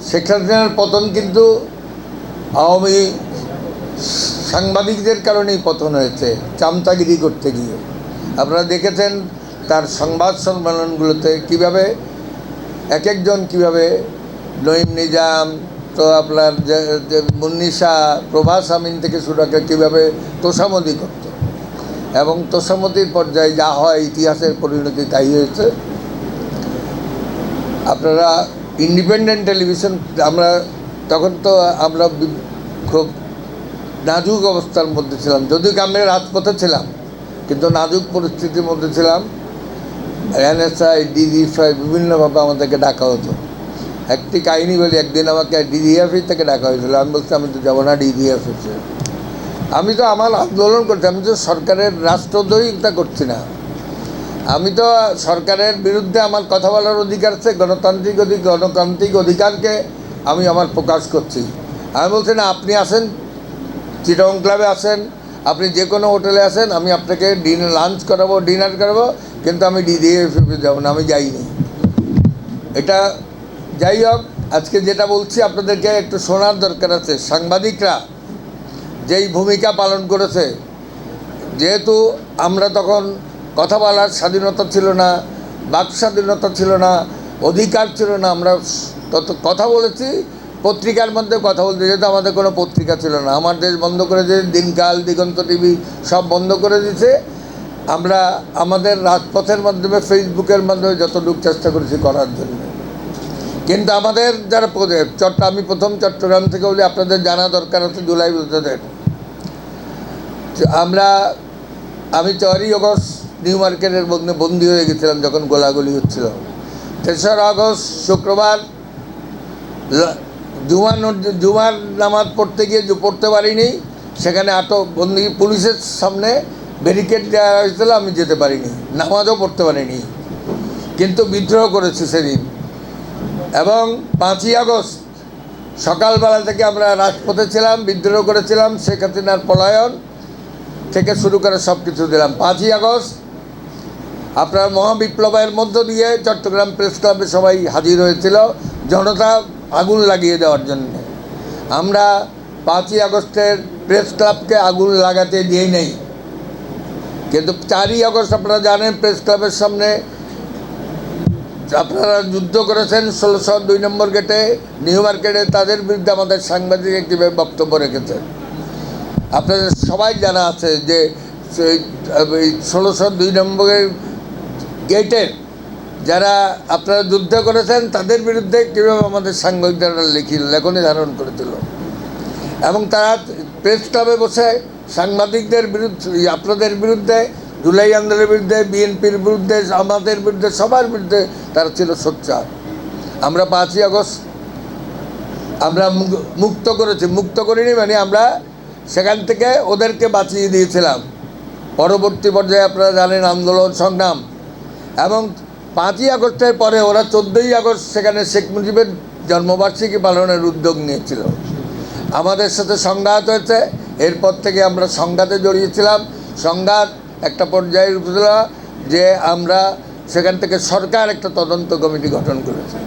শেখ হাসিনার পতন কিন্তু আওয়ামী সাংবাদিকদের কারণেই পতন হয়েছে, চামচাগিরি করতে গিয়ে। আপনারা দেখেছেন তার সংবাদ সম্মেলনগুলোতে কীভাবে এক একজন কীভাবে নঈম নিজাম, তো আপনার যে মুন্নিশা, প্রভাস আমিন থেকে শুরু করে কীভাবে তোষামদি করত, এবং তোষামদির পর্যায়ে যা হয় ইতিহাসের পরিণতি তাই হয়েছে। আপনারা ইন্ডিপেন্ডেন্ট টেলিভিশন, আমরা তখন তো আমরা খুব নাজুক অবস্থার মধ্যে ছিলাম, যদিও আমরা রাজপথে ছিলাম, কিন্তু নাজুক পরিস্থিতির মধ্যে ছিলাম। এনএসআই, ডিজিএফআই বিভিন্নভাবে আমাদেরকে ডাকা হতো। একটি কাহিনী বলি, একদিন আমাকে ডিজিএফআই থেকে ডাকা হয়েছিল। আমি বলছি আমি তো যাবো না ডিজিএফআইতে। আমি তো আমার আন্দোলন করছি, আমি তো সরকারের রাষ্ট্রদ্রোহিতা করছি না, আমি তো সরকারের বিরুদ্ধে আমার কথা বলার অধিকার আছে, গণতান্ত্রিক অধিকারকে আমি আমার প্রকাশ করছি। আমি বলছি না, আপনি আসেন চিটং ক্লাবে আসেন, আপনি যে কোনো হোটেলে আসেন, আমি আপনাকে লাঞ্চ করাবো, ডিনার করাবো, কিন্তু আমি ডিজিএফআই যাবো না, আমি যাইনি। এটা যাই হোক, আজকে যেটা বলছি আপনাদেরকে একটু শোনার দরকার আছে। সাংবাদিকরা যেই ভূমিকা পালন করেছে, যেহেতু আমরা তখন কথা বলার স্বাধীনতা ছিল না, বাক স্বাধীনতা ছিল না, অধিকার ছিল না, আমরা তত কথা বলেছি, পত্রিকার মধ্যে কথা বলতে, যেহেতু আমাদের কোনো পত্রিকা ছিল না। আমার দেশ বন্ধ করে দিয়েছে, দিনকাল, দিগন্ত টিভি সব বন্ধ করে দিয়েছে। আমরা আমাদের রাজপথের মাধ্যমে, ফেসবুকের মাধ্যমে যতটুকু চেষ্টা করেছি করার জন্য। কিন্তু আমাদের যারা আমি প্রথম চট্টগ্রাম থেকে বলি, আপনাদের জানা দরকার আছে জুলাই যোদ্ধাদের। আমি 4ই আগস্ট নিউ মার্কেটের মধ্যে বন্দী হয়ে গেছিলাম যখন গোলাগুলি হচ্ছিল। 3রা আগস্ট শুক্রবার জুমার নামাজ পড়তে গিয়ে পড়তে পারিনি, সেখানে বন্দি পুলিশের সামনে ব্যারিকেড দেওয়া হয়েছিল, আমি যেতে পারিনি, নামাজও পড়তে পারিনি, কিন্তু বিদ্রোহ করেছি সেদিন। এবং 5ই আগস্ট সকালবেলা থেকে আমরা রাজপথে ছিলাম, বিদ্রোহ করেছিলাম, শেখ হাসিনার পলায়ন থেকে শুরু করে সব কিছু দিলাম। 5ই আগস্ট আপনার মহাবিপ্লবের মধ্য দিয়ে চট্টগ্রাম প্রেস ক্লাবে সবাই হাজির হয়েছিল জনতা আগুন লাগিয়ে দেওয়ার জন্য। আমরা 5ই আগস্টের প্রেস ক্লাবকে আগুন লাগাতে দিই নেই, কিন্তু 4ই আগস্ট আপনারা জানেন প্রেস ক্লাবের সামনে আপনারা যুদ্ধ করেছেন 1602 নম্বর গেটে, নিউ মার্কেটে, তাদের বিরুদ্ধে আমাদের সাংবাদিক কীভাবে বক্তব্য রেখেছে আপনাদের সবাই জানা আছে। যে 1602 নম্বরের গেটের যারা আপনারা যুদ্ধ করেছেন তাদের বিরুদ্ধে কীভাবে আমাদের সাংবাদিকরা লেখনী ধারণ করেছিল, এবং তারা প্রেস ক্লাবে বসে সাংবাদিকদের বিরুদ্ধে, আপনাদের বিরুদ্ধে, জুলাই আন্দোলনের বিরুদ্ধে, বিএনপির বিরুদ্ধে, আমাদের বিরুদ্ধে, সবার বিরুদ্ধে তারা ছিল সোচ্চার। আমরা 5ই আগস্ট আমরা মুক্ত করিনি, মানে আমরা সেখান থেকে ওদেরকে বাঁচিয়ে দিয়েছিলাম। পরবর্তী পর্যায়ে আপনারা জানেন আন্দোলন সংগ্রাম, এবং 5ই আগস্টের পরে ওরা 14ই আগস্ট সেখানে শেখ মুজিবের জন্মবার্ষিকী পালনের উদ্যোগ নিয়েছিল। আমাদের সাথে সংঘাত হয়েছে, এরপর থেকে আমরা সংঘাতে জড়িয়েছিলাম। সংঘাত একটা পর্যায়ে উঠেছিল যে আমরা সেখান থেকে সরকার একটা তদন্ত কমিটি গঠন করেছে।